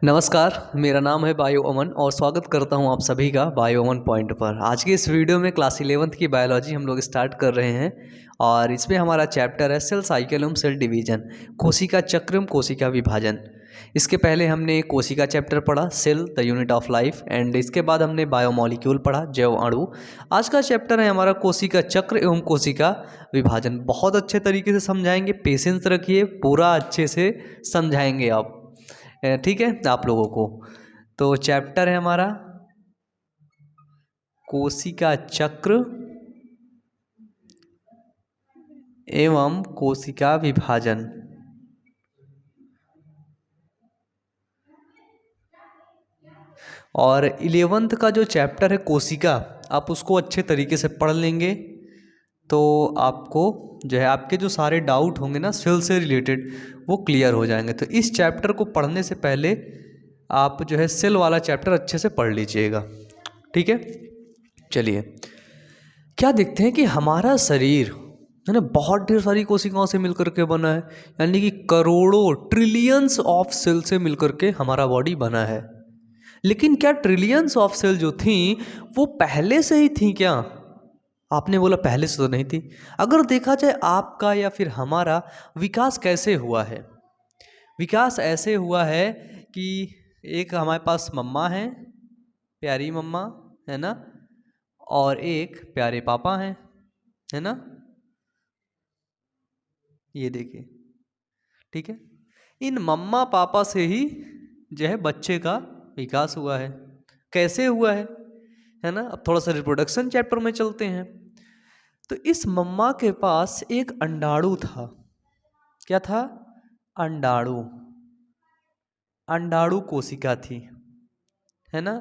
नमस्कार, मेरा नाम है बायो अमन और स्वागत करता हूं आप सभी का बायो अमन पॉइंट पर। आज की इस वीडियो में क्लास 11th की बायोलॉजी हम लोग स्टार्ट कर रहे हैं और इसमें हमारा चैप्टर है सेल साइकिल एवं सेल डिवीजन, कोशिका चक्र एवं कोशिका विभाजन। इसके पहले हमने कोशिका चैप्टर पढ़ा, cell the unit of life, and इसके बाद हमने बायोमॉलिक्यूल पढ़ा, जैव अणु। आज का चैप्टर है हमारा कोशिका चक्र एवं कोशिका विभाजन। बहुत अच्छे तरीके से समझाएंगे, पेशेंस रखिए, पूरा अच्छे से समझाएंगे आप, ठीक है आप लोगों को। तो चैप्टर है हमारा कोशिका चक्र एवं कोशिका विभाजन। और 11th का जो चैप्टर है कोशिका, आप उसको अच्छे तरीके से पढ़ लेंगे तो आपको जो है आपके जो सारे डाउट होंगे ना सेल से रिलेटेड वो क्लियर हो जाएंगे। तो इस चैप्टर को पढ़ने से पहले आप जो है सेल वाला चैप्टर अच्छे से पढ़ लीजिएगा, ठीक है। चलिए, क्या देखते हैं कि हमारा शरीर है ना बहुत ढेर सारी कोशिकाओं से मिलकर के बना है, यानी कि करोड़ों ट्रिलियंस ऑफ सेल से मिलकर के हमारा बॉडी बना है। लेकिन क्या ट्रिलियंस ऑफ सेल जो थी वो पहले से ही थी क्या? आपने बोला पहले से तो नहीं थी। अगर देखा जाए आपका या फिर हमारा विकास कैसे हुआ है, विकास ऐसे हुआ है कि एक हमारे पास मम्मा है, प्यारी मम्मा है ना, और एक प्यारे पापा हैं, है ना, ये देखिए, ठीक है। इन मम्मा पापा से ही जो है बच्चे का विकास हुआ है। कैसे हुआ है ना। अब थोड़ा सा रिप्रोडक्शन चैप्टर में चलते हैं। तो इस मम्मा के पास एक अंडाणु था। क्या था? अंडाणु, अंडाणु कोशिका थी, है ना।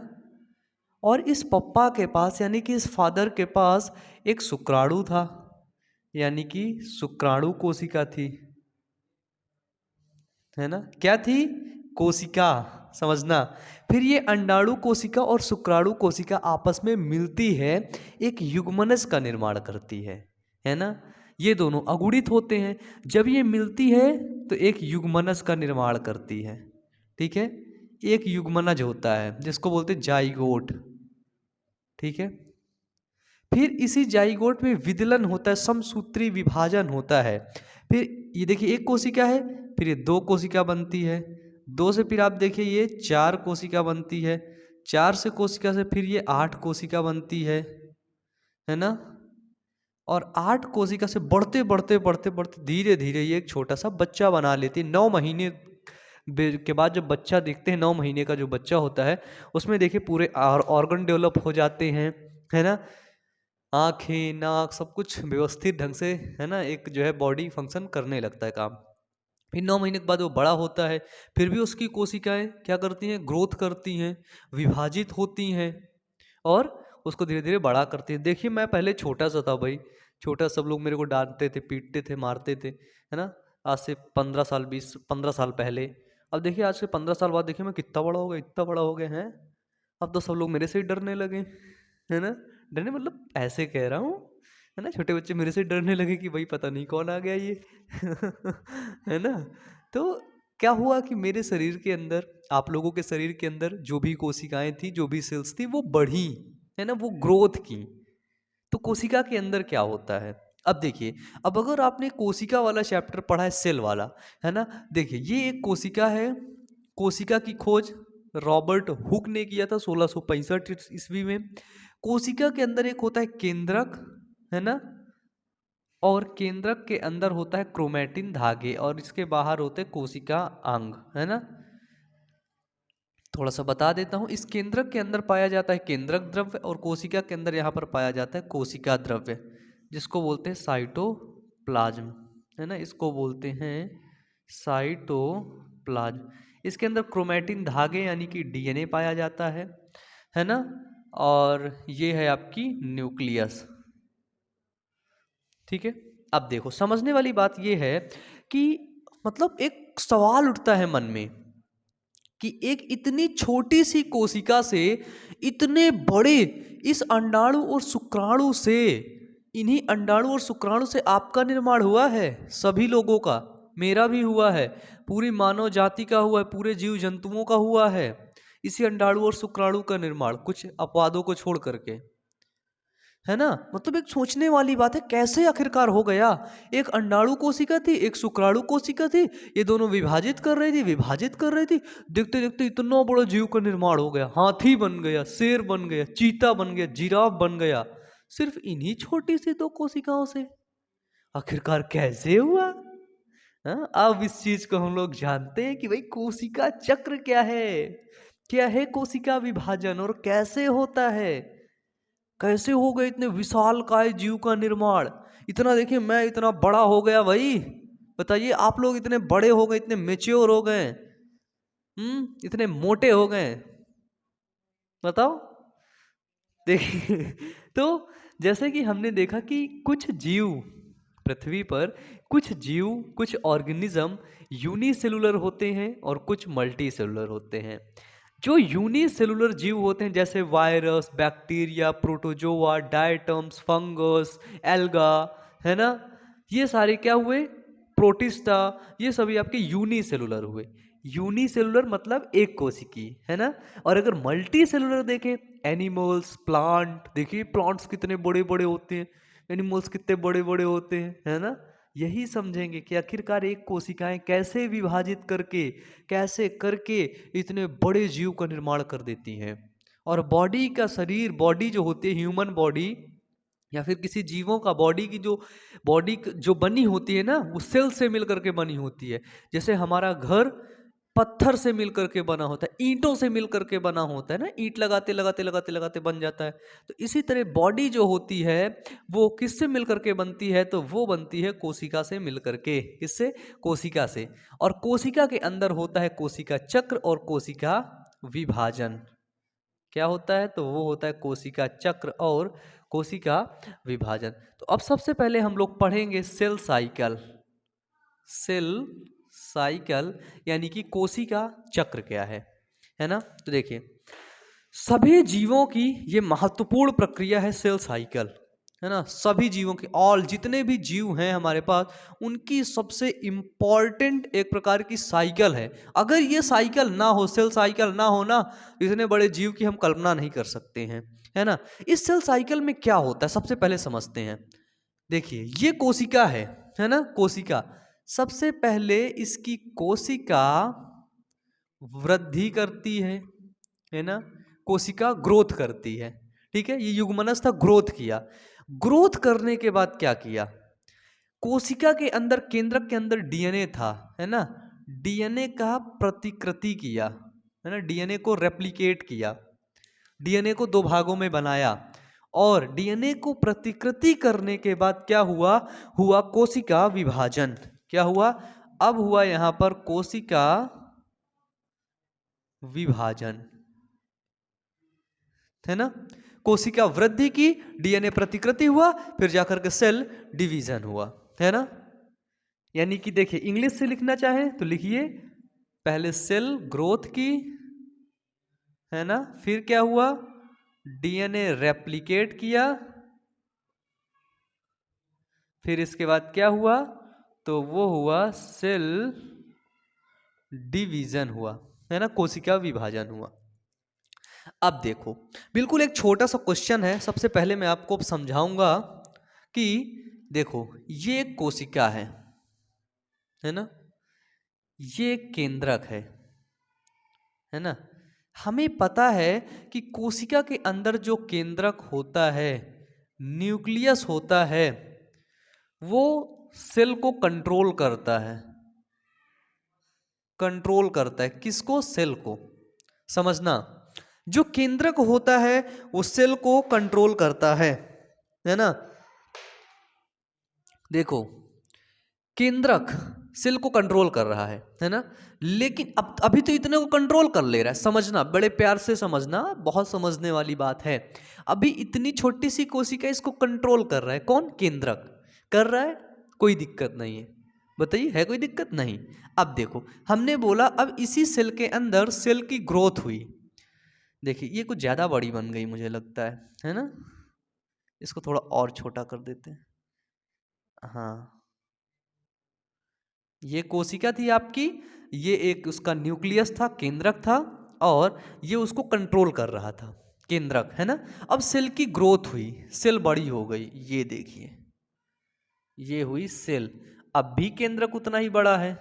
और इस पप्पा के पास यानी कि इस फादर के पास एक शुक्राणु था, यानी कि शुक्राणु कोशिका थी, है ना। क्या थी? कोशिका, समझना। फिर ये अंडाणु कोशिका और शुक्राणु कोशिका आपस में मिलती है, एक युग्मनज का निर्माण करती है ना। ये दोनों अगुणित होते हैं, जब ये मिलती है तो एक युग्मनज का निर्माण करती है, ठीक है। एक युग्मनज होता है जिसको बोलते हैं जाइगोट, ठीक है। फिर इसी जाइगोट में विदलन होता है, समसूत्री विभाजन होता है। फिर ये देखिए एक कोशिका है, फिर ये दो कोशिका बनती है, दो से फिर आप देखिए ये चार कोशिका बनती है, चार से कोशिका से फिर ये 8 कोशिका बनती है ना। और 8 कोशिका से बढ़ते बढ़ते बढ़ते बढ़ते धीरे धीरे ये एक छोटा सा बच्चा बना लेती है। 9 महीने के बाद जब बच्चा देखते हैं, 9 महीने का जो बच्चा होता है उसमें देखिए पूरे ऑर्गन डेवलप हो जाते हैं, है ना। आँखें, नाक, सब कुछ व्यवस्थित ढंग से, है ना, एक जो है बॉडी फंक्शन करने लगता है काम। फिर 9 महीने के बाद वो बड़ा होता है, फिर भी उसकी कोशिकाएं क्या करती हैं? ग्रोथ करती हैं, विभाजित होती हैं और उसको धीरे धीरे बड़ा करती हैं। देखिए मैं पहले छोटा सा था भाई, छोटा, सब लोग मेरे को डांटते थे, पीटते थे, मारते थे, है ना। आज से 15 साल 15 साल पहले। अब देखिए आज से 15 साल बाद देखिए मैं कितना बड़ा हो गया, इतना बड़ा हो गया है। अब तो सब लोग मेरे से ही डरने लगे, है ना। डरने मतलब ऐसे कह रहा हूँ, है ना, छोटे बच्चे मेरे से डरने लगे कि भाई पता नहीं कौन आ गया ये है ना। तो क्या हुआ कि मेरे शरीर के अंदर, आप लोगों के शरीर के अंदर जो भी कोशिकाएं थी, जो भी सेल्स थी, वो बढ़ी, है ना, वो ग्रोथ की। तो कोशिका के अंदर क्या होता है, अब देखिए। अब अगर आपने कोशिका वाला चैप्टर पढ़ा है, सेल वाला, है ना, देखिए ये एक कोशिका है। कोशिका की खोज रॉबर्ट हुक ने किया था 1665 ईस्वी में। कोशिका के अंदर एक होता है केंद्रक, है ना, और केंद्रक के अंदर होता है क्रोमैटिन धागे, और इसके बाहर होते हैं कोशिका अंग, है ना। थोड़ा सा बता देता हूँ, इस केंद्रक के अंदर पाया जाता है केंद्रक द्रव्य, और कोशिका के अंदर यहाँ पर पाया जाता है कोशिका द्रव्य, जिसको बोलते हैं साइटोप्लाज्म, है ना, इसको बोलते हैं साइटोप्लाज्म। इसके अंदर क्रोमैटिन धागे यानी कि डीएनए पाया जाता है ना। और ये है आपकी न्यूक्लियस, ठीक है। अब देखो समझने वाली बात ये है कि मतलब एक सवाल उठता है मन में कि एक इतनी छोटी सी कोशिका से इतने बड़े इस अंडाणु और शुक्राणु से, इन्हीं अंडाणु और शुक्राणु से आपका निर्माण हुआ है, सभी लोगों का, मेरा भी हुआ है, पूरी मानव जाति का हुआ है, पूरे जीव जंतुओं का हुआ है, इसी अंडाणु और शुक्राणु का निर्माण, कुछ अपवादों को छोड़ करके, है ना। मतलब एक सोचने वाली बात है, कैसे आखिरकार हो गया। एक अंडाणु कोशिका थी, एक शुक्राणु कोशिका थी, ये दोनों विभाजित कर रही थी, विभाजित कर रही थी, देखते देखते इतना बड़ा जीव का निर्माण हो गया, हाथी बन गया, शेर बन गया, चीता बन गया, जिराफ बन गया, सिर्फ इन्हीं छोटी सी दो कोशिकाओं से। आखिरकार कैसे हुआ। हाँ, अब इस चीज को हम लोग जानते हैं कि भाई कोशिका चक्र क्या है, क्या है कोशिका विभाजन और कैसे होता है, कैसे हो गए इतने विशाल काय जीव का निर्माण। इतना देखिए, मैं इतना बड़ा हो गया भाई, बताइए आप लोग इतने बड़े हो गए, इतने मेच्योर हो गए, इतने मोटे हो गए, बताओ। देखिए तो जैसे कि हमने देखा कि कुछ जीव पृथ्वी पर, कुछ जीव, कुछ ऑर्गेनिज्म यूनिसेलुलर होते हैं और कुछ मल्टी सेलुलर होते हैं। जो यूनिसेलुलर जीव होते हैं जैसे virus, bacteria, protozoa, diatoms, fungus, alga, है ना, ये सारे क्या हुए, प्रोटिस्टा, ये सभी आपके यूनिसेलुलर हुए। यूनिसेलुलर मतलब एक कोशिकी, है ना। और अगर मल्टी सेलुलर देखें, एनिमल्स, प्लांट, देखिए प्लांट्स कितने बड़े बड़े होते हैं, एनिमल्स कितने बड़े बड़े होते हैं, है ना। यही समझेंगे कि आखिरकार एक कोशिकाएं कैसे विभाजित करके, कैसे करके इतने बड़े जीव का निर्माण कर देती हैं। और बॉडी का, शरीर, बॉडी जो होती है, ह्यूमन बॉडी या फिर किसी जीवों का बॉडी की जो बॉडी जो बनी होती है ना, वो सेल से मिलकर के बनी होती है। जैसे हमारा घर पत्थर से मिलकर के बना होता है, ईंटों से मिलकर के बना होता है ना, ईंट लगाते लगाते लगाते लगाते बन जाता है। तो इसी तरह बॉडी जो होती है वो किससे मिलकर के बनती है, तो वो बनती है कोशिका से मिलकर के। किससे, कोशिका से। और कोशिका के अंदर होता है कोशिका चक्र और कोशिका विभाजन। क्या होता है, तो वो होता है कोशिका चक्र और कोशिका विभाजन। तो अब सबसे पहले हम लोग पढ़ेंगे सेल साइकिल। सेल साइकिल यानी कि कोशिका चक्र क्या है ना। तो देखिए, सभी जीवों की ये महत्वपूर्ण प्रक्रिया है सेल साइकिल, है ना। सभी जीवों की, ऑल जितने भी जीव हैं हमारे पास, उनकी सबसे इंपॉर्टेंट एक प्रकार की साइकिल है। अगर ये साइकिल ना हो, सेल साइकिल ना हो ना, इतने बड़े जीव की हम कल्पना नहीं कर सकते हैं, है ना। इस सेल साइकिल में क्या होता है सबसे पहले समझते हैं। देखिए, ये कोशिका है ना, कोशिका। सबसे पहले इसकी कोशिका वृद्धि करती है ना, कोशिका ग्रोथ करती है, ठीक है। ये युग्मनज था, ग्रोथ किया। ग्रोथ करने के बाद क्या किया, कोशिका के अंदर, केंद्रक के अंदर डीएनए था, है ना, डीएनए का प्रतिकृति किया, है ना, डीएनए को रेप्लिकेट किया, डीएनए को दो भागों में बनाया। और डीएनए को प्रतिकृति करने के बाद क्या हुआ, हुआ कोशिका विभाजन। क्या हुआ, अब हुआ यहां पर कोशिका विभाजन, है ना। कोशिका वृद्धि की, डीएनए प्रतिकृति हुआ, फिर जाकर के सेल डिवीजन हुआ, है ना। यानी कि देखिए, इंग्लिश से लिखना चाहे तो लिखिए, पहले सेल ग्रोथ की, है ना, फिर क्या हुआ, डीएनए रेप्लिकेट किया, फिर इसके बाद क्या हुआ, तो वो हुआ सेल डिवीजन हुआ, है ना, कोशिका विभाजन हुआ। अब देखो, बिल्कुल एक छोटा सा क्वेश्चन है, सबसे पहले मैं आपको समझाऊंगा कि देखो, ये एक कोशिका है ना, ये एक केंद्रक है ना। हमें पता है कि कोशिका के अंदर जो केंद्रक होता है, न्यूक्लियस होता है, वो सेल को कंट्रोल करता है। कंट्रोल करता है किसको, सेल को। समझना, जो केंद्रक होता है वो सेल को कंट्रोल करता है ना। देखो, केंद्रक सेल को कंट्रोल कर रहा है ना। लेकिन अब अभी तो इतने को कंट्रोल कर ले रहा है, समझना, बड़े प्यार से समझना, बहुत समझने वाली बात है। अभी इतनी छोटी सी कोशिका इसको कंट्रोल कर रहा है, कौन, केंद्रक कर रहा है, कोई दिक्कत नहीं है। बताइए, है कोई दिक्कत, नहीं। अब देखो, हमने बोला अब इसी सेल के अंदर सेल की ग्रोथ हुई। देखिए, ये कुछ ज्यादा बड़ी बन गई मुझे लगता है ना। इसको थोड़ा और छोटा कर देते हैं, हाँ। ये कोशिका थी आपकी, ये एक उसका न्यूक्लियस था, केंद्रक था, और ये उसको कंट्रोल कर रहा था, केंद्रक, है ना। अब सेल की ग्रोथ हुई, सेल बड़ी हो गई, ये देखिए, ये हुई सेल। अब भी केंद्रक उतना ही बड़ा है।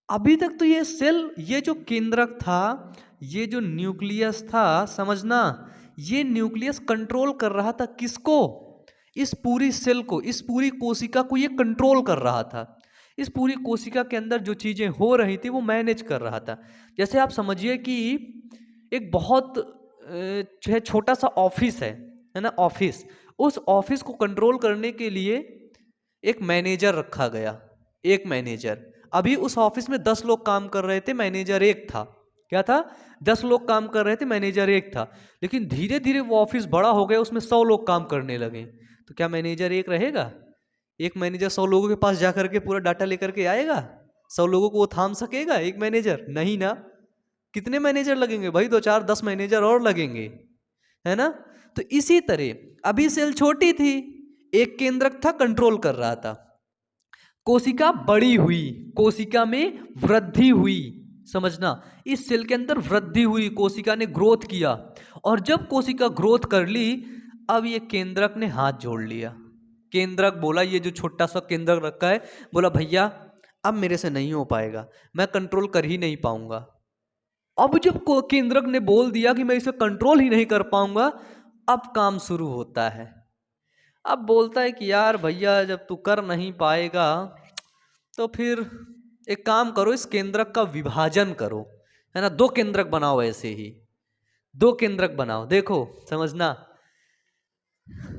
अभी तक तो ये सेल, ये जो केंद्रक था, ये जो न्यूक्लियस था, समझना, ये न्यूक्लियस कंट्रोल कर रहा था किसको? इस पूरी सेल को, इस पूरी कोशिका को ये कंट्रोल कर रहा था। इस पूरी कोशिका के अंदर जो चीजें हो रही थी वो मैनेज कर रहा था। जैसे आप समझिए कि एक बहुत जो है छोटा सा ऑफिस है ना, ऑफिस। उस ऑफिस को कंट्रोल करने के लिए एक मैनेजर रखा गया, एक मैनेजर। अभी उस ऑफिस में 10 लोग काम कर रहे थे, मैनेजर एक था। क्या था? 10 लोग काम कर रहे थे, मैनेजर एक था। लेकिन धीरे धीरे वो ऑफिस बड़ा हो गया, उसमें 100 लोग काम करने लगे। तो क्या मैनेजर एक रहेगा? एक मैनेजर 100 लोगों के पास जाकर के पूरा डाटा लेकर के आएगा? 100 लोगों को वो थाम सकेगा एक मैनेजर? नहीं ना। कितने मैनेजर लगेंगे भाई? 2 4 10 मैनेजर और लगेंगे, है ना। तो इसी तरह अभी सेल छोटी थी, एक केंद्रक था, कंट्रोल कर रहा था। कोशिका बड़ी हुई, कोशिका में वृद्धि हुई, समझना, इस सेल के अंदर वृद्धि हुई, कोशिका ने ग्रोथ किया। और जब कोशिका ग्रोथ कर ली, अब ये केंद्रक ने हाथ जोड़ लिया। केंद्रक बोला, ये जो छोटा सा केंद्रक रखा है, बोला भैया अब मेरे से नहीं हो पाएगा, मैं कंट्रोल कर ही नहीं पाऊंगा। अब जब केंद्रक ने बोल दिया कि मैं इसे कंट्रोल ही नहीं कर पाऊंगा, अब काम शुरू होता है। अब बोलता है कि यार भैया जब तू कर नहीं पाएगा तो फिर एक काम करो, इस केंद्रक का विभाजन करो, है ना, 2 केंद्रक बनाओ, ऐसे ही 2 केंद्रक बनाओ। देखो समझना,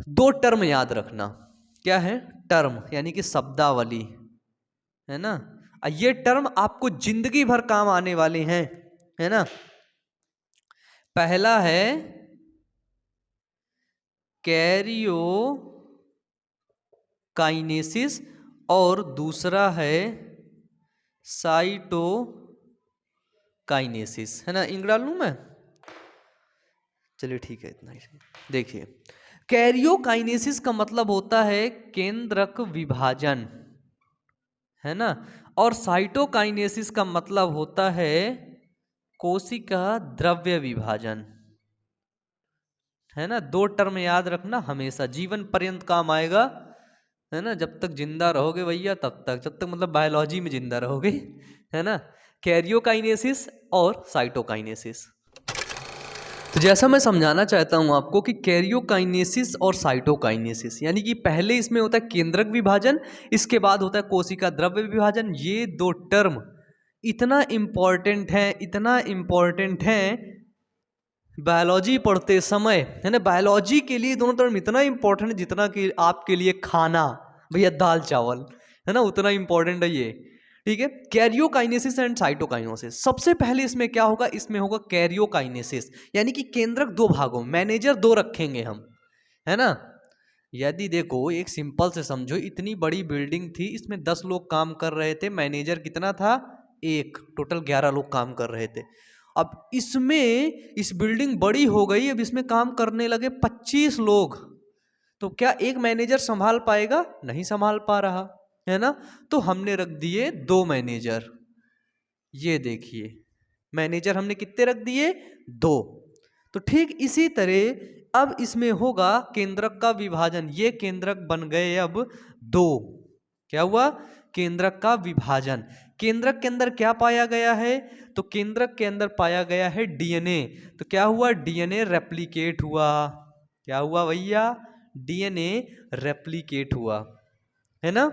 2 टर्म याद रखना। क्या है? टर्म, यानी कि शब्दावली, है ना। ये टर्म आपको जिंदगी भर काम आने वाले हैं, है ना। पहला है कैरियो काइनेसिस और दूसरा है साइटो काइनेसिस, है ना। इंक डाल लूं मैं? चलिए ठीक है, इतना ही। देखिए, कैरियोकाइनेसिस का मतलब होता है केंद्रक विभाजन, है ना। और साइटोकाइनेसिस का मतलब होता है कोशिका द्रव्य विभाजन, है ना। 2 टर्म याद रखना, हमेशा जीवन पर्यंत काम आएगा, है ना। जब तक जिंदा रहोगे भैया, तब तक, जब तक मतलब बायोलॉजी में जिंदा रहोगे, है ना। कैरियोकाइनेसिस और साइटोकाइनेसिस। तो जैसा मैं समझाना चाहता हूं आपको कि कैरियोकाइनेसिस और साइटोकाइनेसिस, यानी कि पहले इसमें होता है केंद्रक विभाजन, इसके बाद होता है कोशिका द्रव्य विभाजन। ये 2 टर्म इतना इम्पॉर्टेंट है, इतना इम्पॉर्टेंट है बायोलॉजी पढ़ते समय, है ना। बायोलॉजी के लिए दोनों टर्म इतना इम्पोर्टेंट है जितना कि आपके लिए खाना भैया दाल चावल, है ना, उतना इम्पोर्टेंट है ये। ठीक है, कैरियोकाइनेसिस एंड साइटोकाइनेसिस। सबसे पहले इसमें क्या होगा? इसमें होगा कैरियोकाइनेसिस, यानी कि केंद्रक 2 भागों, मैनेजर 2 रखेंगे हम, है ना। यदि देखो, एक सिंपल से समझो, इतनी बड़ी बिल्डिंग थी, इसमें 10 लोग काम कर रहे थे, मैनेजर कितना था? 1, टोटल 11 लोग काम कर रहे थे। अब इसमें इस बिल्डिंग बड़ी हो गई, अब इसमें काम करने लगे 25 लोग। तो क्या एक मैनेजर संभाल पाएगा? नहीं संभाल पा रहा, है ना। तो हमने रख दिए 2 मैनेजर। ये देखिए, मैनेजर हमने कितने रख दिए? 2। तो ठीक इसी तरह अब इसमें होगा केंद्रक का विभाजन। ये केंद्रक बन गए अब 2। क्या हुआ? केंद्रक का विभाजन। केंद्रक के अंदर क्या पाया गया है? तो केंद्रक के अंदर पाया गया है डीएनए। तो क्या हुआ? डीएनए रेप्लिकेट हुआ। क्या हुआ भैया? डीएनए रेप्लिकेट हुआ, है ना।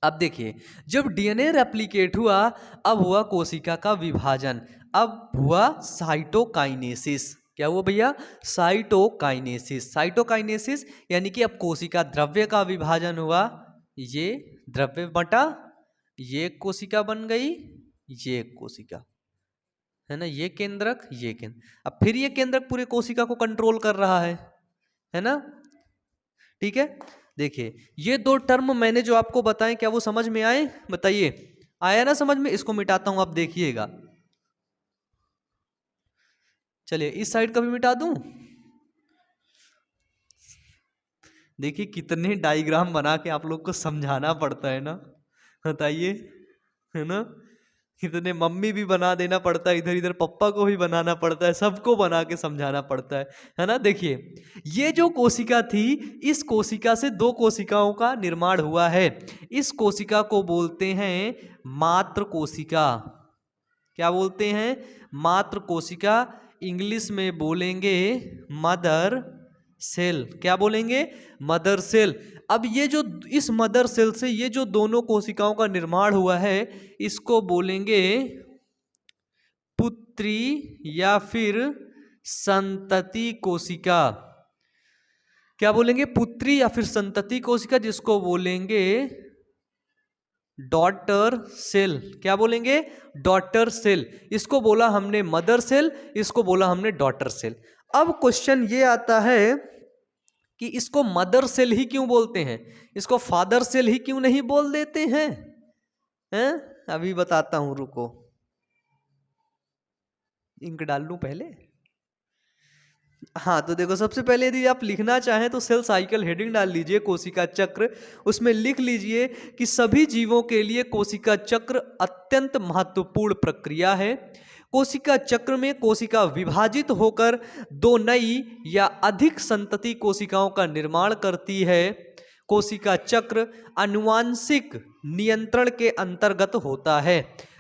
अब देखिए, जब डीएनए रेप्लिकेट हुआ, अब हुआ कोशिका का विभाजन, अब हुआ साइटोकाइनेसिस। क्या हुआ भैया? साइटोकाइनेसिस। साइटोकाइनेसिस यानी कि अब कोशिका द्रव्य का विभाजन हुआ, ये द्रव्य बटा, ये कोशिका बन गई, ये कोशिका, है ना। ये केंद्रक, ये केंद्र, अब फिर ये केंद्रक पूरे कोशिका को कंट्रोल कर रहा है ना। ठीक है, देखिए, ये 2 टर्म मैंने जो आपको बताएं, क्या वो समझ में आए? बताइए, आया ना समझ में? इसको मिटाता हूं, आप देखिएगा। चलिए इस साइड का भी मिटा दूं। देखिए कितने डायग्राम बना के आप लोग को समझाना पड़ता है ना। बताइए, है ना। कितने मम्मी भी बना देना पड़ता है, इधर इधर पप्पा को भी बनाना पड़ता है, सबको बना के समझाना पड़ता है ना। देखिए ये जो कोशिका थी, इस कोशिका से दो कोशिकाओं का निर्माण हुआ है। इस कोशिका को बोलते हैं मात्र कोशिका। क्या बोलते हैं? मात्र कोशिका। इंग्लिश में बोलेंगे मदर सेल। क्या बोलेंगे? Mother cell. अब ये जो इस मदर सेल से ये जो दोनों कोशिकाओं का निर्माण हुआ है, इसको बोलेंगे पुत्री या फिर संतति कोशिका। क्या बोलेंगे? पुत्री या फिर संतति कोशिका, जिसको बोलेंगे डॉटर सेल। क्या बोलेंगे? Daughter cell. इसको बोला हमने मदर सेल, इसको बोला हमने डॉटर सेल। अब क्वेश्चन ये आता है कि इसको मदर सेल ही क्यों बोलते हैं, इसको फादर सेल ही क्यों नहीं बोल देते हैं? अभी बताता हूं, रुको, इंक डाल लूं पहले। हाँ तो देखो, सबसे पहले यदि आप लिखना चाहें तो सेल साइकिल हेडिंग डाल लीजिए, कोशिका चक्र। उसमें लिख लीजिए कि सभी जीवों के लिए कोशिका चक्र अत्यंत महत्वपूर्ण प्रक्रिया है। कोशिका चक्र में कोशिका विभाजित होकर दो नई या अधिक संतति कोशिकाओं का निर्माण करती है। कोशिका चक्र आनुवांशिक नियंत्रण के अंतर्गत होता है।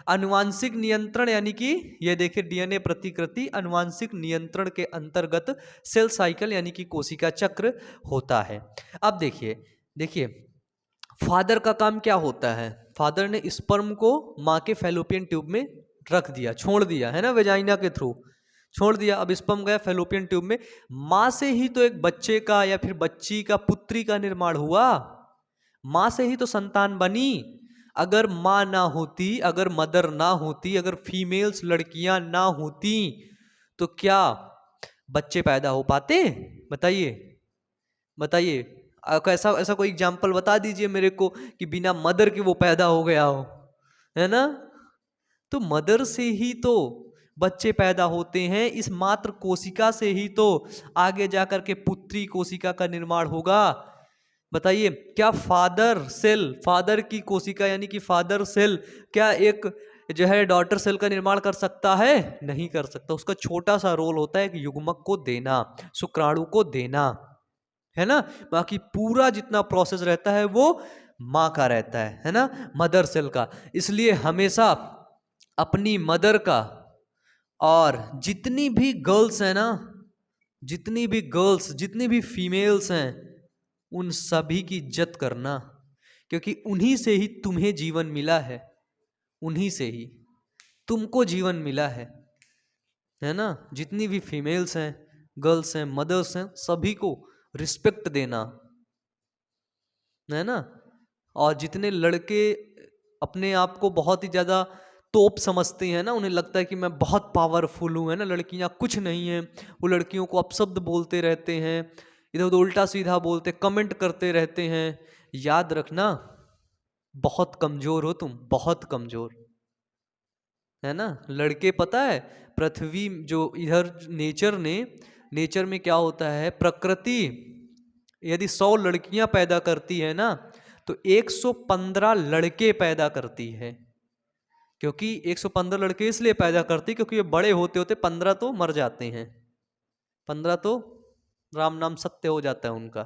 आनुवांशिक नियंत्रण यानी कि ये देखिए डीएनए प्रतिकृति आनुवांशिक नियंत्रण के अंतर्गत सेल साइकिल यानी कि कोशिका चक्र होता है। अब देखिए फादर का काम क्या होता है? फादर ने स्पर्म को माँ के फैलोपियन ट्यूब में रख दिया, छोड़ दिया, है ना, वेजाइना के थ्रू छोड़ दिया। अब स्पर्म गया फैलोपियन ट्यूब में, माँ से ही तो एक बच्चे का या फिर बच्ची का, पुत्री का निर्माण हुआ। माँ से ही तो संतान बनी। अगर माँ ना होती, अगर मदर ना होती, अगर फीमेल्स लड़कियां ना होती तो क्या बच्चे पैदा हो पाते? बताइए बताइए, ऐसा कोई एग्जाम्पल बता दीजिए मेरे को कि बिना मदर के वो पैदा हो गया हो, है ना। तो मदर से ही तो बच्चे पैदा होते हैं, इस मात्र कोशिका से ही तो आगे जाकर के पुत्री कोशिका का निर्माण होगा। बताइए, क्या फादर सेल, फादर की कोशिका यानी कि फादर सेल, क्या एक जो है डॉटर सेल का निर्माण कर सकता है? नहीं कर सकता। उसका छोटा सा रोल होता है एक युग्मक को देना, शुक्राणु को देना, है ना। बाकी पूरा जितना प्रोसेस रहता है वो माँ का रहता है ना, मदर सेल का। इसलिए हमेशा अपनी मदर का, और जितनी भी गर्ल्स हैं ना, जितनी भी गर्ल्स, जितनी भी फीमेल्स हैं, उन सभी की इज्जत करना, क्योंकि उन्हीं से ही तुम्हें जीवन मिला है, उन्हीं से ही तुमको जीवन मिला है ना। जितनी भी फीमेल्स हैं, गर्ल्स हैं, मदर्स हैं, सभी को रिस्पेक्ट देना, है ना। और जितने लड़के अपने आप को बहुत ही ज़्यादा तोप समझते हैं ना, उन्हें लगता है कि मैं बहुत पावरफुल हूँ, है ना, लड़कियाँ कुछ नहीं हैं, वो लड़कियों को अपशब्द बोलते रहते हैं, इधर उधर उल्टा सीधा बोलते, कमेंट करते रहते हैं। याद रखना, बहुत कमज़ोर हो तुम, बहुत कमज़ोर, है ना। लड़के, पता है पृथ्वी जो इधर नेचर में क्या होता है, प्रकृति यदि 100 लड़कियां पैदा करती है ना, तो 115 लड़के पैदा करती है। क्योंकि 115 लड़के इसलिए पैदा करती क्योंकि ये बड़े होते होते 15 तो मर जाते हैं, 15 तो राम नाम सत्य हो जाता है उनका,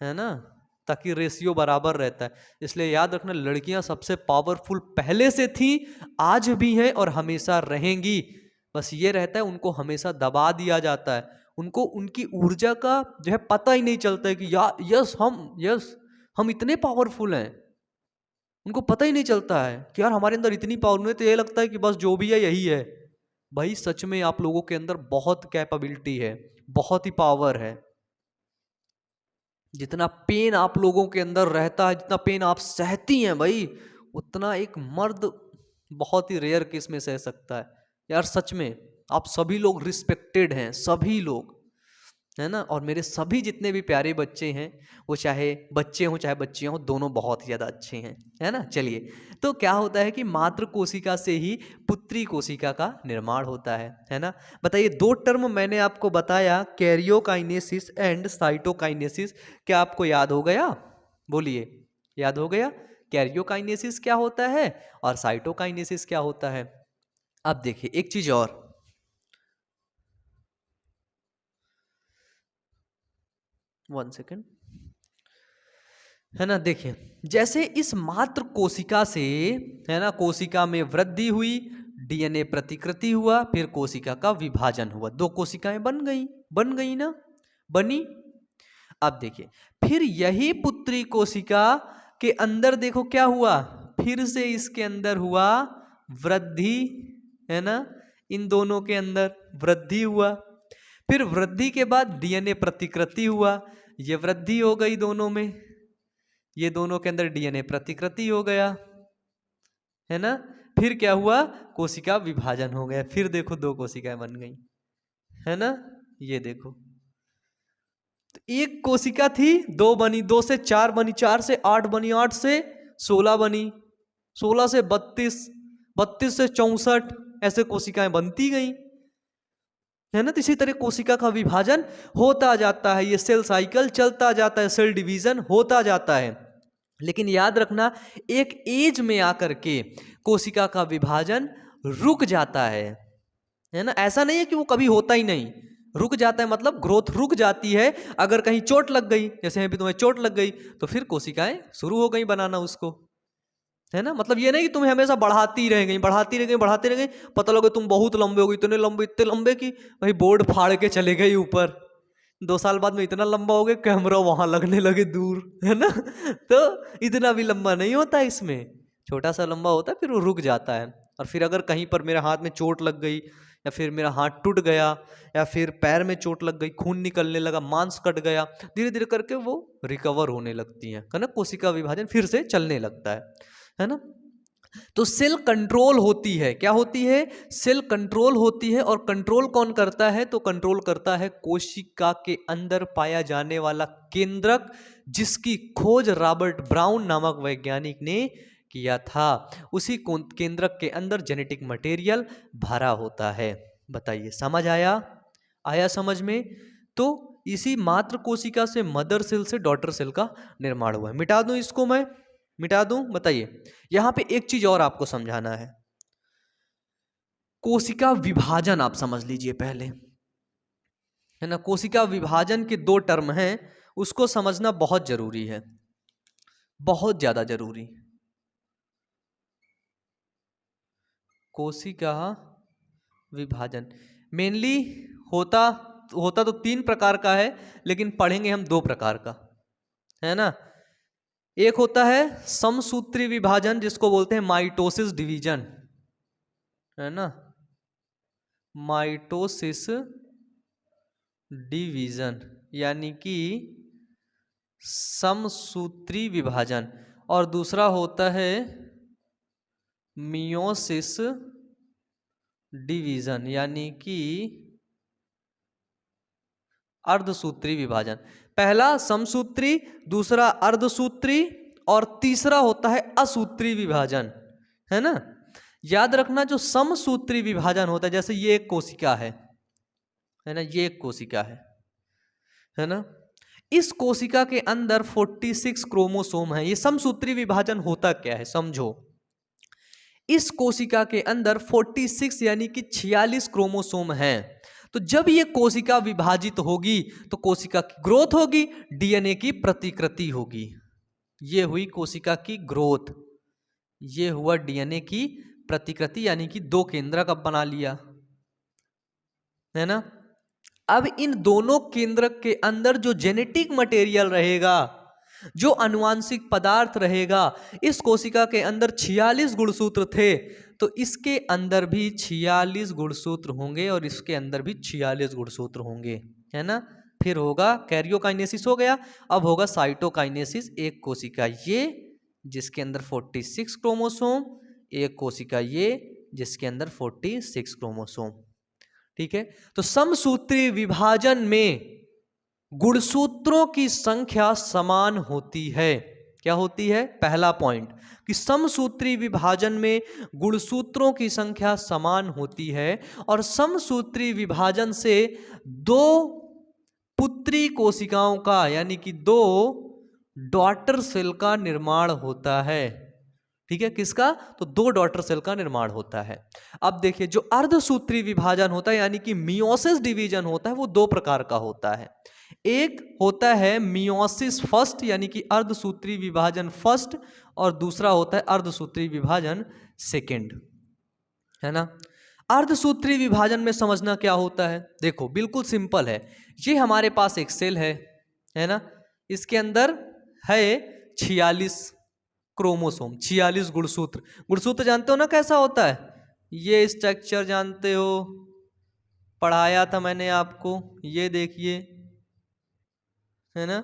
है ना, ताकि रेशियो बराबर रहता है। इसलिए याद रखना, लड़कियां सबसे पावरफुल पहले से थी, आज भी हैं और हमेशा रहेंगी। बस ये रहता है उनको हमेशा दबा दिया जाता है, उनको उनकी ऊर्जा का जो है पता ही नहीं चलता है कि यस हम इतने पावरफुल हैं। उनको पता ही नहीं चलता है कि यार हमारे अंदर इतनी पावर है, तो ये लगता है कि बस जो भी है यही है। भाई सच में आप लोगों के अंदर बहुत कैपेबिलिटी है, बहुत ही पावर है। जितना पेन आप लोगों के अंदर रहता है, जितना पेन आप सहती हैं भाई, उतना एक मर्द बहुत ही रेयर केस में सह सकता है। यार सच में आप सभी लोग रिस्पेक्टेड हैं, सभी लोग, है ना। और मेरे सभी जितने भी प्यारे बच्चे हैं, वो चाहे बच्चे हों चाहे बच्चियां हों, दोनों बहुत ही ज़्यादा अच्छे हैं, है ना। चलिए, तो क्या होता है कि मातृ कोशिका से ही पुत्री कोशिका का निर्माण होता है ना। बताइए, 2 टर्म मैंने आपको बताया, कैरियोकाइनेसिस एंड साइटोकाइनेसिस, क्या आपको याद हो गया? बोलिए, याद हो गया? कैरियोकाइनेसिस क्या होता है और साइटोकाइनेसिस क्या होता है। अब देखिए एक चीज और, वन सेकेंड, है ना। देखिए जैसे इस मात्र कोशिका से, है ना, कोशिका में वृद्धि हुई, डीएनए प्रतिकृति हुआ, फिर कोशिका का विभाजन हुआ, दो कोशिकाएं बन गई ना, बनी। अब देखिए फिर यही पुत्री कोशिका के अंदर देखो क्या हुआ, फिर से इसके अंदर हुआ वृद्धि, है ना, इन दोनों के अंदर वृद्धि हुआ, फिर वृद्धि के बाद डीएनए प्रतिकृति हुआ, ये वृद्धि हो गई दोनों में, ये दोनों के अंदर डीएनए प्रतिकृति हो गया, है ना। फिर क्या हुआ, कोशिका विभाजन हो गया, फिर देखो दो कोशिकाएं बन गई, है ना। ये देखो तो एक कोशिका थी, दो बनी, दो से चार बनी, चार से आठ बनी, आठ से 16 बनी, 16 से 32, 32 से 64, ऐसे कोशिकाएं बनती गई, है ना। तो इसी तरह कोशिका का विभाजन होता जाता है, ये सेल साइकिल चलता जाता है, सेल डिवीजन होता जाता है। लेकिन याद रखना एक एज में आकर के कोशिका का विभाजन रुक जाता है ना। ऐसा नहीं है कि वो कभी होता ही नहीं, रुक जाता है, मतलब ग्रोथ रुक जाती है। अगर कहीं चोट लग गई, जैसे अभी तुम्हें चोट लग गई, तो फिर कोशिकाएं शुरू हो गई बनाना उसको, है ना। मतलब ये नहीं कि तुम्हें हमेशा बढ़ाती रह गई, बढ़ाती रह गई, बढ़ाती रह गई, पता लगे तुम बहुत लंबे हो गए, इतने लंबे, इतने लंबे कि भाई बोर्ड फाड़ के चले गए ऊपर, 2 साल बाद में इतना लंबा हो गया, कैमरा वहां लगने लगे दूर, है ना। तो इतना भी लंबा नहीं होता इसमें, छोटा सा लंबा होता है, फिर वो रुक जाता है। और फिर अगर कहीं पर मेरे हाथ में चोट लग गई, या फिर मेरा हाथ टूट गया, या फिर पैर में चोट लग गई, खून निकलने लगा, मांस कट गया, धीरे धीरे करके वो रिकवर होने लगती है ना, कोशिका विभाजन फिर से चलने लगता है ना। तो सेल कंट्रोल होती है, क्या होती है, सेल कंट्रोल होती है। और कंट्रोल कौन करता है, तो कंट्रोल करता है कोशिका के अंदर पाया जाने वाला केंद्रक, जिसकी खोज रॉबर्ट ब्राउन नामक वैज्ञानिक ने किया था। उसी केंद्रक के अंदर जेनेटिक मटेरियल भरा होता है। बताइए समझ आया, आया समझ में। तो इसी मात्र कोशिका से, मदर सेल से डॉटर सेल का निर्माण हुआ है। मिटा दूं इसको, मैं मिटा दूं, बताइए। यहां पे एक चीज और आपको समझाना है, कोशिका विभाजन आप समझ लीजिए पहले, है ना। कोशिका विभाजन के 2 टर्म हैं, उसको समझना बहुत जरूरी है, बहुत ज्यादा जरूरी। कोशिका विभाजन मेनली होता तो 3 प्रकार का है, लेकिन पढ़ेंगे हम 2 प्रकार का, है ना। एक होता है समसूत्री विभाजन, जिसको बोलते हैं माइटोसिस डिवीजन, है ना, माइटोसिस डिवीजन, यानी कि समसूत्री विभाजन। और दूसरा होता है मियोसिस डिवीजन, यानी कि अर्धसूत्री विभाजन। पहला समसूत्री, दूसरा अर्धसूत्री, और तीसरा होता है असूत्री विभाजन, है ना। याद रखना जो समसूत्री विभाजन होता है, जैसे ये एक कोशिका है ना, ये एक कोशिका है ना। इस कोशिका के अंदर 46 क्रोमोसोम है। ये समसूत्री विभाजन होता क्या है समझो, इस कोशिका के अंदर 46 यानी कि 46 क्रोमोसोम हैं। तो जब ये कोशिका विभाजित होगी तो कोशिका की ग्रोथ होगी, डीएनए की प्रतिकृति होगी। ये हुई कोशिका की ग्रोथ, ये हुआ डीएनए की प्रतिकृति, यानी कि 2 केंद्रक अब बना लिया, है ना। अब इन दोनों केंद्रक के अंदर जो जेनेटिक मटेरियल रहेगा, जो अनुवांशिक पदार्थ रहेगा, इस कोशिका के अंदर 46 गुणसूत्र थे, तो इसके अंदर भी 46 गुणसूत्र होंगे, और इसके अंदर भी 46 गुणसूत्र होंगे, है ना। फिर होगा कैरियोकाइनेसिस, हो गया। अब होगा साइटोकाइनेसिस, एक कोशिका ये जिसके अंदर 46 क्रोमोसोम, एक कोशिका ये जिसके अंदर 46 क्रोमोसोम, ठीक है। तो समसूत्री विभाजन में गुणसूत्रों की संख्या समान होती है। क्या होती है, पहला पॉइंट, कि समसूत्री विभाजन में गुणसूत्रों की संख्या समान होती है। और समसूत्री विभाजन से 2 पुत्री कोशिकाओं का, यानी कि 2 डॉटर सेल का निर्माण होता है। ठीक है, किसका? तो 2 डॉटर सेल का निर्माण होता है। अब देखिए, जो अर्धसूत्री विभाजन होता है यानी कि मियोसिस डिवीजन होता है, वो 2 प्रकार का होता है। एक होता है मियोसिस फर्स्ट यानी कि अर्धसूत्री विभाजन फर्स्ट, और दूसरा होता है अर्धसूत्री विभाजन सेकेंड, है ना। अर्धसूत्री विभाजन में समझना क्या होता है, देखो बिल्कुल सिंपल है। ये हमारे पास एक सेल है ना। इसके अंदर है 46 क्रोमोसोम, 46 गुणसूत्र। गुणसूत्र जानते हो ना कैसा होता है? ये स्ट्रक्चर जानते हो, पढ़ाया था मैंने आपको। ये देखिए, है ना,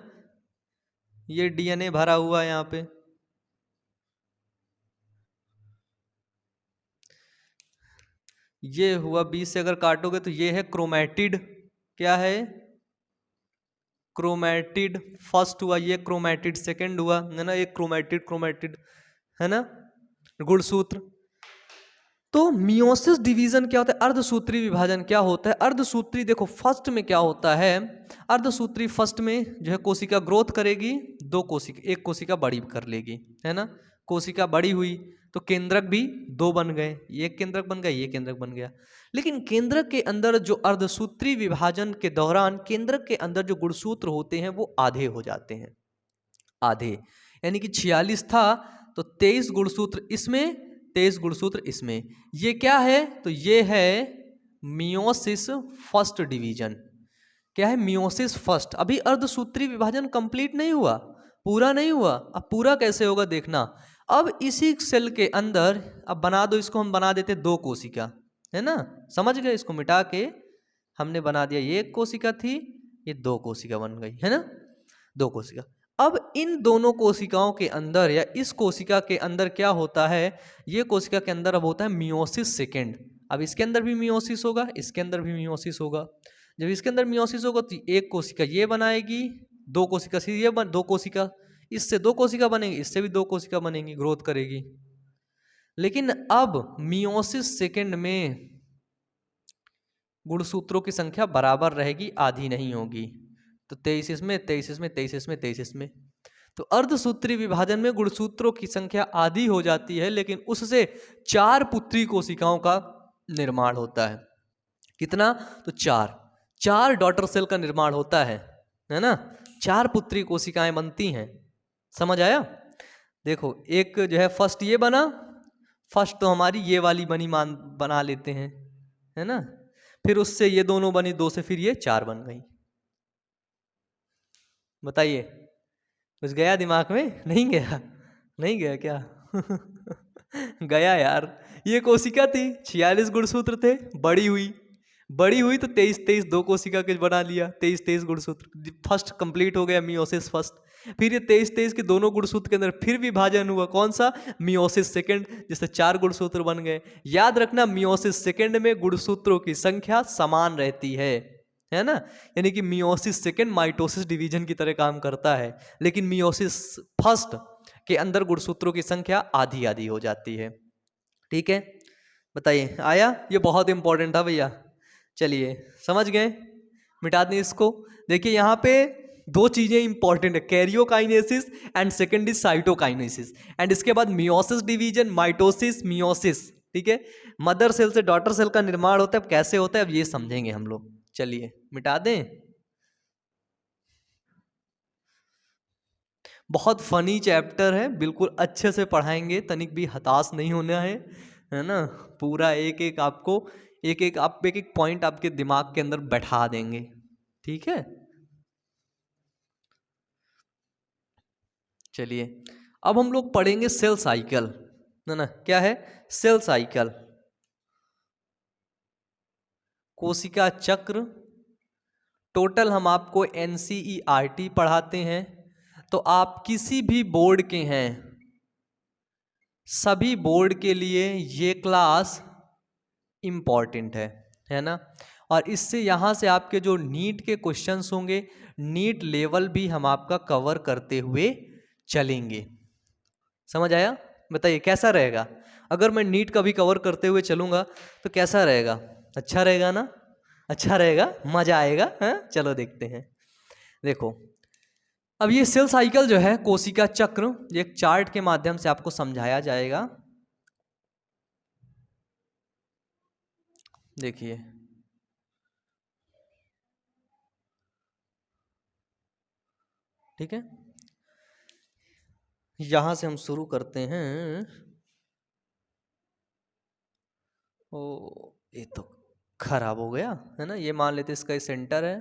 ये डीएनए भरा हुआ है यहाँ पे। ये हुआ 20 से अगर काटोगे तो ये है क्रोमैटिड। क्या है? क्रोमैटिड फर्स्ट हुआ, ये क्रोमैटिड सेकंड हुआ, है ना। एक क्रोमैटिड, है ना, गुणसूत्र। तो मियोसिस डिवीजन क्या होता है, अर्धसूत्री विभाजन क्या होता है? अर्धसूत्री देखो फर्स्ट में क्या होता है, अर्धसूत्री फर्स्ट में जो है कोशिका ग्रोथ करेगी, 2 कोशिका, एक कोशिका बड़ी कर लेगी, है ना। कोशिका बड़ी हुई तो केंद्रक भी 2 बन गए, एक केंद्रक बन गया, ये केंद्रक बन गया। लेकिन केंद्रक के अंदर जो अर्धसूत्री विभाजन के दौरान केंद्रक के अंदर जो गुणसूत्र होते हैं वो आधे हो जाते हैं, आधे। यानी कि 46 था तो 23 गुणसूत्र इसमें, 23 गुणसूत्र इसमें। ये क्या है? तो ये है मियोसिस फर्स्ट डिवीजन। क्या है? Meiosis first. अभी अर्धसूत्री विभाजन कंप्लीट नहीं हुआ, पूरा नहीं हुआ। अब पूरा कैसे होगा देखना। अब इसी सेल के अंदर, अब बना दो इसको, हम बना देते 2 कोशिका, है ना। समझ गए? इसको मिटा के हमने बना दिया, ये 1 कोशिका थी, ये 2 कोशिका बन गई, है ना, 2 कोशिका। अब इन दोनों कोशिकाओं के अंदर या इस कोशिका के अंदर क्या होता है, ये कोशिका के अंदर अब होता है मियोसिस सेकेंड। अब इसके अंदर भी मियोसिस होगा, इसके अंदर भी मियोसिस होगा। जब इसके अंदर मियोसिस होगा तो 1 कोशिका ये बनाएगी, 2 कोशिका से ये 2 कोशिका, इससे 2 कोशिका बनेगी, इससे भी 2 कोशिका बनेगी, ग्रोथ करेगी। लेकिन अब मियोसिस सेकेंड में गुणसूत्रों की संख्या बराबर रहेगी, आधी नहीं होगी। तो 23 इसमें, 23 इसमें, 23 इसमें, 23 इसमें। तो अर्धसूत्री विभाजन में गुणसूत्रों की संख्या आधी हो जाती है, लेकिन उससे 4 पुत्री कोशिकाओं का निर्माण होता है। कितना? तो 4 डॉटर सेल का निर्माण होता है ना। 4 पुत्री कोशिकाएं बनती हैं। समझ आया? देखो, एक जो है फर्स्ट ये बना, फर्स्ट तो हमारी ये वाली बनी, मान बना लेते हैं, है ना। फिर उससे ये दोनों बनी, 2 से फिर ये 4 बन गई। बताइए, कुछ गया दिमाग में? नहीं गया? नहीं गया क्या? गया यार। ये कोशिका थी, 46 गुणसूत्र थे, बड़ी हुई, बड़ी हुई तो 23 2 कोशिका के बना लिया, 23 गुणसूत्र, फर्स्ट कंप्लीट हो गया मियोसिस फर्स्ट। फिर ये 23 के दोनों गुणसूत्र के अंदर फिर विभाजन हुआ, कौन सा? मियोसिस सेकंड, जिससे 4 गुणसूत्र बन गए। याद रखना, मियोसिस सेकंड में गुणसूत्रों की संख्या समान रहती है ना। यानी कि मियोसिस सेकंड माइटोसिस डिवीजन की तरह काम करता है, लेकिन मियोसिस फर्स्ट के अंदर गुणसूत्रों की संख्या आधी आधी हो जाती है। ठीक है, बताइए, आया? ये बहुत इंपॉर्टेंट था भैया। चलिए, समझ गए? मिटा दें इसको। देखिए यहाँ पे 2 चीजें इंपॉर्टेंट है, karyokinesis and second is cytokinesis. And इसके बाद मियोसिस डिवीजन, माइटोसिस, मियोसिस। ठीक है, मदर सेल से डॉटर सेल का निर्माण होता है, अब कैसे होता है अब ये समझेंगे हम लोग। चलिए मिटा दें। बहुत फनी चैप्टर है, बिल्कुल अच्छे से पढ़ाएंगे, तनिक भी हताश नहीं होना है ना। पूरा एक एक आपको, एक एक पॉइंट आपके दिमाग के अंदर बैठा देंगे। ठीक है, चलिए अब हम लोग पढ़ेंगे सेल साइकिल, है ना। क्या है? सेल साइकिल, कोशिका चक्र। टोटल हम आपको NCERT पढ़ाते हैं, तो आप किसी भी बोर्ड के हैं, सभी बोर्ड के लिए ये क्लास इम्पॉर्टेंट है ना। और इससे यहाँ से आपके जो नीट के क्वेश्चंस होंगे, नीट लेवल भी हम आपका कवर करते हुए चलेंगे। समझ आया? बताइए कैसा रहेगा अगर मैं नीट का भी कवर करते हुए चलूँगा, तो कैसा रहेगा? अच्छा रहेगा ना? अच्छा रहेगा, मज़ा आएगा, हाँ। चलो देखते हैं। देखो, अब ये सेल साइकिल जो है, कोशिका चक्र, एक चार्ट के माध्यम से आपको समझाया जाएगा। देखिए, ठीक है, यहां से हम शुरू करते हैं। ओ, ये तो खराब हो गया है ना। ये मान लेते इसका सेंटर है,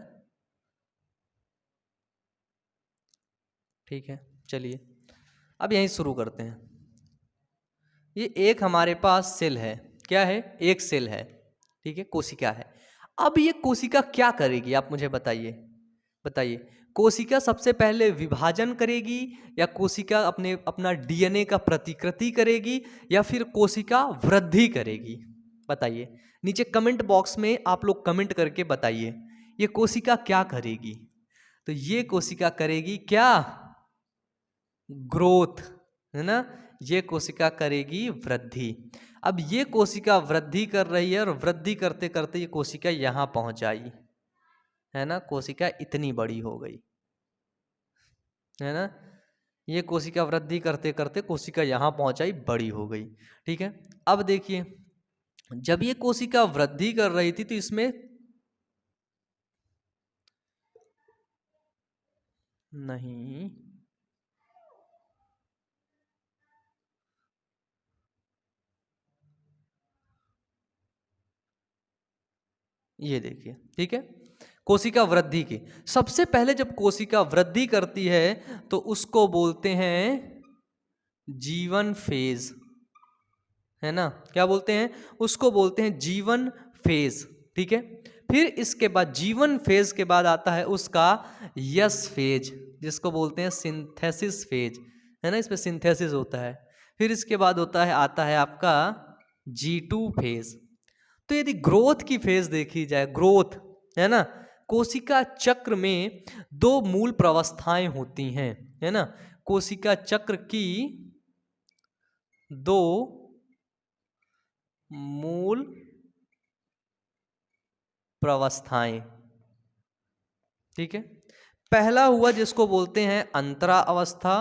ठीक है। चलिए अब यहीं शुरू करते हैं। ये एक हमारे पास सेल है, क्या है, एक सेल है, ठीक है, कोशिका है। अब ये कोशिका क्या करेगी, आप मुझे बताइए, बताइए। कोशिका सबसे पहले विभाजन करेगी, या कोशिका अपना डीएनए का प्रतिकृति करेगी, या फिर कोशिका वृद्धि करेगी? बताइए, नीचे कमेंट बॉक्स में आप लोग कमेंट करके बताइए, ये कोशिका क्या करेगी। तो ये कोशिका करेगी क्या, ग्रोथ, है ना। ये कोशिका करेगी वृद्धि। अब ये कोशिका वृद्धि कर रही है, और वृद्धि करते करते ये कोशिका यहां पहुंच आई, है ना। कोशिका इतनी बड़ी हो गई, है ना। ये कोशिका वृद्धि करते करते कोशिका यहां पहुंच आई, बड़ी हो गई, ठीक है। अब देखिए, जब ये कोशिका वृद्धि कर रही थी तो इसमें नहीं, ये देखिए, ठीक है, कोशिका वृद्धि की। सबसे पहले जब कोशिका वृद्धि करती है तो उसको बोलते हैं जीवन फेज, है ना। क्या बोलते हैं, उसको बोलते हैं जीवन फेज, ठीक है। फिर इसके बाद जीवन फेज के बाद आता है उसका यस फेज, जिसको बोलते हैं सिंथेसिस फेज, है ना। इसमें सिंथेसिस होता है। फिर इसके बाद होता है, आता है आपका G2 फेज। तो यदि ग्रोथ की फेज देखी जाए, ग्रोथ, है ना, कोशिका चक्र में दो मूल प्रवस्थाएं होती हैं, है ना। कोशिका चक्र की दो मूल प्रवस्थाएं, ठीक है। पहला हुआ जिसको बोलते हैं अंतरा अवस्था,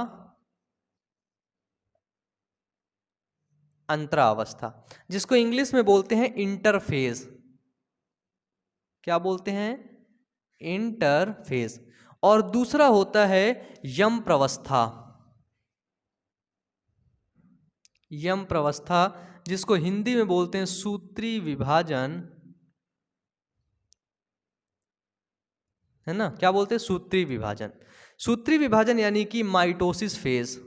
अंतरा अवस्था, जिसको इंग्लिश में बोलते हैं इंटरफेज। क्या बोलते हैं, इंटरफेज। और दूसरा होता है यम प्रवस्था, यम प्रवस्था, जिसको हिंदी में बोलते हैं सूत्री विभाजन, है ना। क्या बोलते हैं, सूत्री विभाजन। सूत्री विभाजन यानी कि माइटोसिस फेज।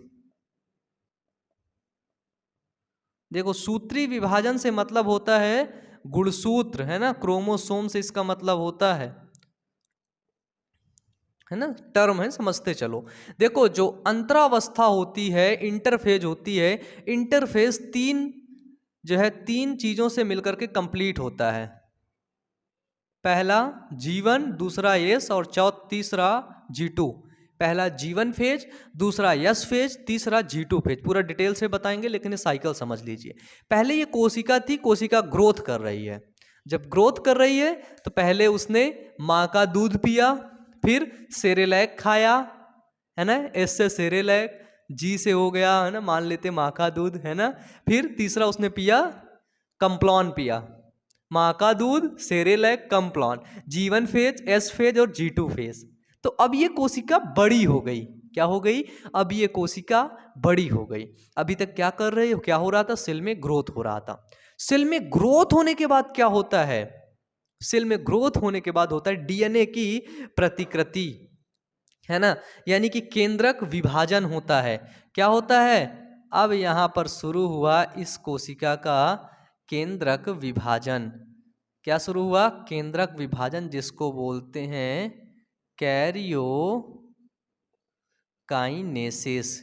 देखो, सूत्री विभाजन से मतलब होता है गुणसूत्र, है ना, क्रोमोसोम से इसका मतलब होता है ना, टर्म है, समझते चलो। देखो, जो अंतरावस्था होती है, इंटरफेज होती है, इंटरफेज तीन जो है, तीन चीजों से मिलकर के कंप्लीट होता है। पहला जीवन, दूसरा यश, और तीसरा G2। पहला जीवन फेज, दूसरा यश फेज, तीसरा G2 फेज। पूरा डिटेल से बताएंगे, लेकिन ये साइकिल समझ लीजिए। पहले ये कोशिका थी, कोशिका ग्रोथ कर रही है। जब ग्रोथ कर रही है तो पहले उसने माँ का दूध पिया, फिर सेरेलैक खाया, है ना। एस से सेरेलैक, जी से हो गया, है ना, मान लेते माँ का दूध, है ना। फिर तीसरा उसने पिया, कंप्लॉन पिया। माँ का दूध, सेरेलैक, कंप्लॉन, जीवन फेज, एस फेज और G2 फेज। तो अब ये कोशिका बड़ी हो गई। क्या हो गई, अब ये कोशिका बड़ी हो गई। अभी तक क्या कर रहे हो, क्या हो रहा था, सेल में ग्रोथ हो रहा था। सेल में ग्रोथ होने के बाद क्या होता है, सेल में ग्रोथ होने के बाद होता है डीएनए की प्रतिकृति, है ना, यानी कि केंद्रक विभाजन होता है। क्या होता है, अब यहां पर शुरू हुआ इस कोशिका का केंद्रक विभाजन। क्या शुरू हुआ, केंद्रक विभाजन, जिसको बोलते हैं कैरियो काइनेसिस।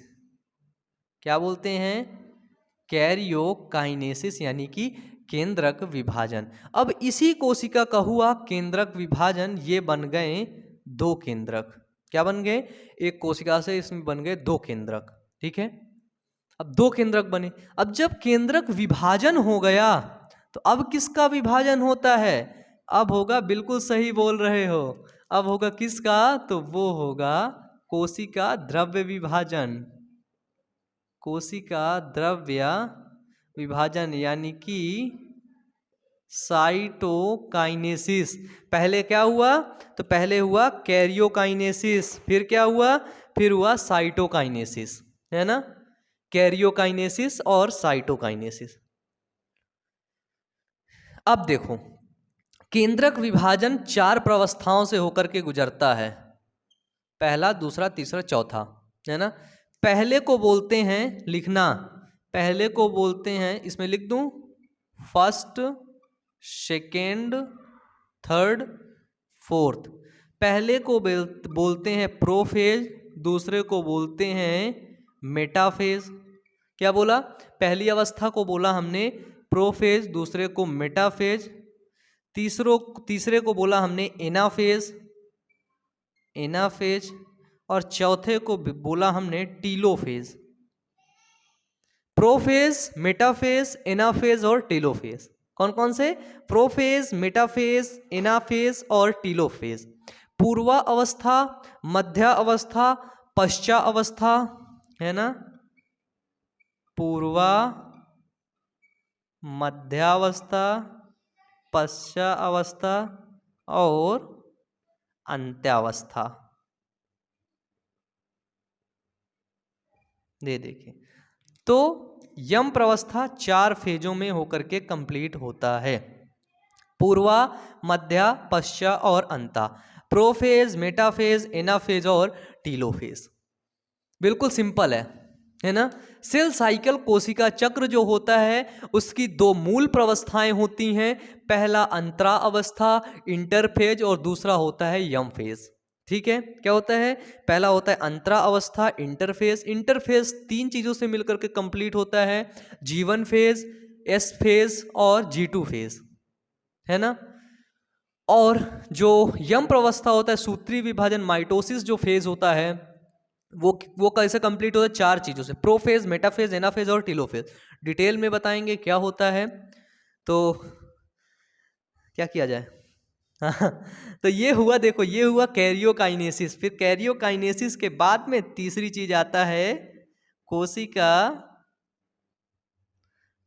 क्या बोलते हैं, कैरियो काइनेसिस, यानी कि केंद्रक विभाजन। अब इसी कोशिका का हुआ केंद्रक विभाजन, ये बन गए दो केंद्रक। क्या बन गए, एक कोशिका से इसमें बन गए दो केंद्रक, ठीक है। अब दो केंद्रक बने। अब जब केंद्रक विभाजन हो गया तो अब किसका विभाजन होता है, अब होगा, बिल्कुल सही बोल रहे हो, अब होगा किसका, तो वो होगा कोशिका द्रव्य विभाजन, कोशिका द्रव्य विभाजन यानी कि साइटोकाइनेसिस। पहले क्या हुआ? तो पहले हुआ कैरियोकाइनेसिस, फिर क्या हुआ? फिर हुआ साइटोकाइनेसिस, है ना? कैरियोकाइनेसिस और साइटोकाइनेसिस। अब देखो, केंद्रक विभाजन 4 प्रावस्थाओं से होकर के गुजरता है, पहला, दूसरा, तीसरा, चौथा, है ना? पहले को बोलते हैं, लिखना, पहले को बोलते हैं, इसमें लिख दूं, फर्स्ट, सेकेंड, थर्ड, फोर्थ। पहले को बोलते हैं प्रोफेज, दूसरे को बोलते हैं मेटाफेज। क्या बोला? पहली अवस्था को बोला हमने प्रोफेज, दूसरे को मेटाफेज, तीसरे को बोला हमने एनाफेज, एनाफेज, और चौथे को बोला हमने टीलोफेज। प्रोफेज, मेटाफेज, एनाफेज और टीलोफेज। कौन कौन से? प्रोफेज, मेटाफेज, एनाफेज और टीलोफेज। पूर्वा अवस्था, मध्य अवस्था, पश्चा अवस्था, है ना? पूर्वा, मध्यावस्था, पश्चा अवस्था और अंत्यावस्था। देखिए, तो यम प्रवस्था 4 फेजों में होकर के कंप्लीट होता है, पूर्वा, मध्या, पश्चा और अंता। प्रोफेज, मेटाफेज, एनाफेज और टीलोफेज। बिल्कुल सिंपल है ना? सेल साइकिल कोशिका चक्र जो होता है उसकी 2 मूल प्रवस्थाएं होती हैं, पहला अंतरा अवस्था इंटरफेज और दूसरा होता है यम फेज। ठीक है, क्या होता है? पहला होता है अंतरा अवस्था इंटरफेज। इंटरफेज 3 चीजों से मिलकर के कंप्लीट होता है, G1 फेज, S फेज और G2 फेज, है ना? और जो यम प्रवस्था होता है, सूत्री विभाजन माइटोसिस जो फेज होता है वो कैसे कंप्लीट होता है? 4 चीजों से, प्रोफेज, मेटाफेज, एनाफेज और टीलोफेज। डिटेल में बताएंगे क्या होता है, तो क्या किया जाए? तो ये हुआ, देखो ये हुआ कैरियोकाइनेसिस। फिर कैरियोकाइनेसिस के बाद में तीसरी चीज आता है कोशिका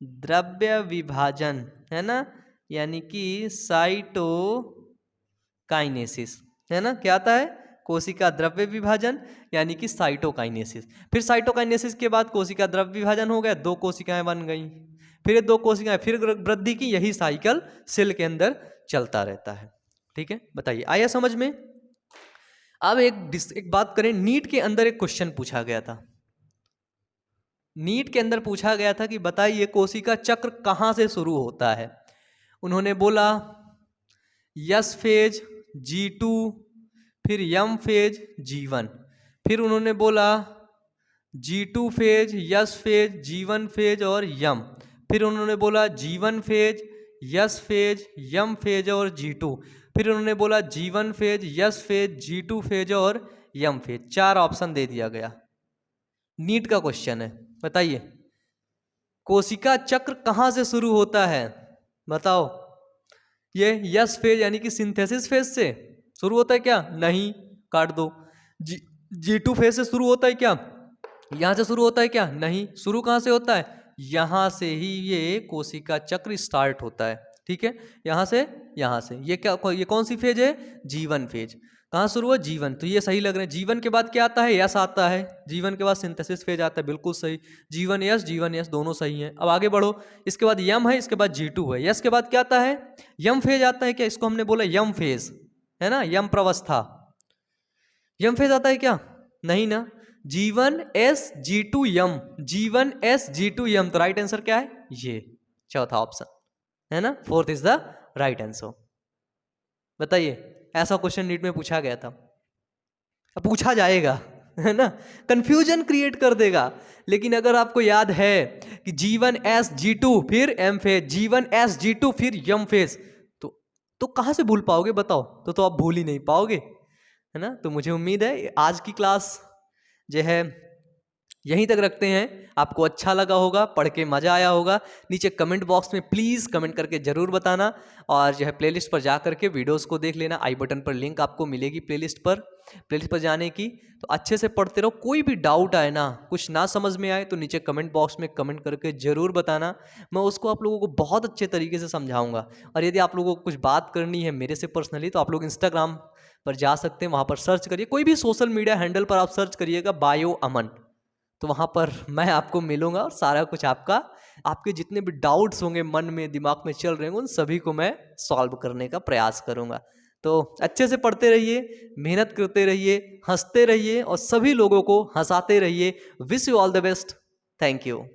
द्रव्य विभाजन, है ना? यानी कि साइटोकाइनेसिस, है ना? क्या आता है? कोशिका द्रव्य विभाजन यानी कि साइटोकाइनेसिस। फिर साइटोकाइनेसिस के बाद कोशिका द्रव्य विभाजन हो गया, 2 कोशिकाएं बन गई, फिर 2 कोशिकाएं फिर वृद्धि की, यही साइकिल सेल के अंदर चलता रहता है। ठीक है, बताइए, आया समझ में? अब एक बात करें, नीट के अंदर एक क्वेश्चन पूछा गया था, नीट के अंदर पूछा गया था कि बताइए कोशिका चक्र कहां से शुरू होता है। उन्होंने बोला यस फेज G2, फिर यम फेज G1, फिर उन्होंने बोला G2 phase, yes phase, G1 phase और यम, फिर उन्होंने बोला G1 फेज, यस फेज, यम फेज और G2, फिर उन्होंने बोला G1 phase, yes phase, G2 phase और यम फेज। 4 ऑप्शन दे दिया गया। नीट का क्वेश्चन है, बताइए कोशिका चक्र कहां से शुरू होता है? बताओ। ये यस फेज यानी कि सिंथेसिस फेज से शुरू होता है क्या? नहीं, काट दो। G2 फेज से शुरू होता है क्या? यहां से शुरू होता है क्या? नहीं। शुरू कहां से होता है? यहां से ही ये कोशिका चक्र स्टार्ट होता है। ठीक है, यहां से ये क्या, ये कौन सी फेज है? G1 phase. कहां शुरू हुआ? G1, तो ये सही लग रहे हैं। G1 के बाद क्या आता है? यस आता है। G1 के बाद सिंथेसिस फेज आता है, बिल्कुल सही। G1 यस दोनों सही हैं। अब आगे बढ़ो, इसके बाद यम है, इसके बाद G2 है, यस के बाद क्या आता है? यम फेज आता है क्या? इसको हमने बोला यम फेज, है ना? यम प्रवस्था, यम फेज आता है क्या? नहीं ना। G1S G2 यम, G1S G2 यम, तो राइट आंसर क्या है? ये चौथा ऑप्शन, है ना? 4th is the right answer. बताइए, ऐसा क्वेश्चन नीट में पूछा गया था, अब पूछा जाएगा, है ना? कंफ्यूजन क्रिएट कर देगा। लेकिन अगर आपको याद है कि G1S G2 फिर एम फेज, G1S G2 फिर यम फेज, तो कहां से भूल पाओगे? बताओ। तो आप भूल ही नहीं पाओगे, है ना? तो मुझे उम्मीद है आज की क्लास जो है यहीं तक रखते हैं। आपको अच्छा लगा होगा, पढ़ के मज़ा आया होगा। नीचे कमेंट बॉक्स में प्लीज़ कमेंट करके ज़रूर बताना, और जो है प्लेलिस्ट पर जा करके वीडियोस को देख लेना। आई बटन पर लिंक आपको मिलेगी प्लेलिस्ट पर जाने की। तो अच्छे से पढ़ते रहो। कोई भी डाउट आए ना, कुछ ना समझ में आए, तो नीचे कमेंट बॉक्स में कमेंट करके ज़रूर बताना। मैं उसको आप लोगों को बहुत अच्छे तरीके से समझाऊंगा। और यदि आप लोगों को कुछ बात करनी है मेरे से पर्सनली, तो आप लोग इंस्टाग्राम पर जा सकते हैं, वहाँ पर सर्च करिए, कोई भी सोशल मीडिया हैंडल पर आप सर्च करिएगा बायो अमन, तो वहाँ पर मैं आपको मिलूंगा, और सारा कुछ आपके जितने भी डाउट्स होंगे मन में दिमाग में चल रहे होंगे, उन सभी को मैं सॉल्व करने का प्रयास करूंगा। तो अच्छे से पढ़ते रहिए, मेहनत करते रहिए, हंसते रहिए, और सभी लोगों को हंसाते रहिए। Wish you all the best. Thank you.